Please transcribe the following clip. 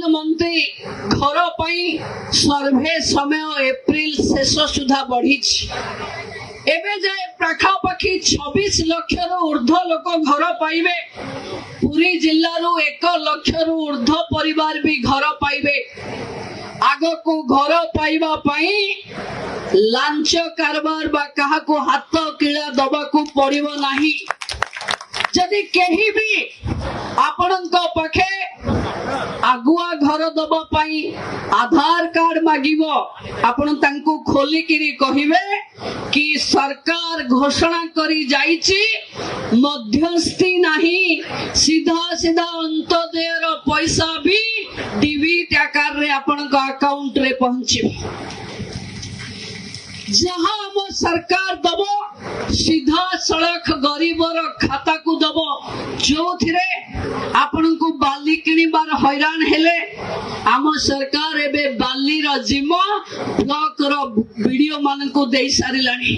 प्रधानमंत्री घर पाई सर्वे समय एप्रिल शेष सुधा बढ़ी एवं जाए पाखापाखि 26 लाख ऊर्ध्व लोक घर पाइबे। पुरी जिल्लारू 1 लाख ऊर्ध्व परिवार भी घर पाइबे। आग को घर पाइबा पाई लांच कारबार बा कहा को हाथ किला दबा को पड़िबो नाही। जदि केही भी आपणको पाखे आगुआ घर दबा पाई आधार कार्ड मागिबो आपण तांको खोली किरी कहिबे कि सरकार घोषणा करी जाईची मध्यस्थी नहीं, सीधा सीधा अंत्योदय रो पैसा भी डीबीटी आकार रे आपणको अकाउंट रे पहुंची। जहां हम सरकार दबो सीधा सड़क गरीबर खाता को दबो जो थिरे आपण को बाली किनिबार हैरान हेले आम सरकार एबे बाली रो जिम्मा ब्लॉक रो वीडियो मान को देई सारिलानी।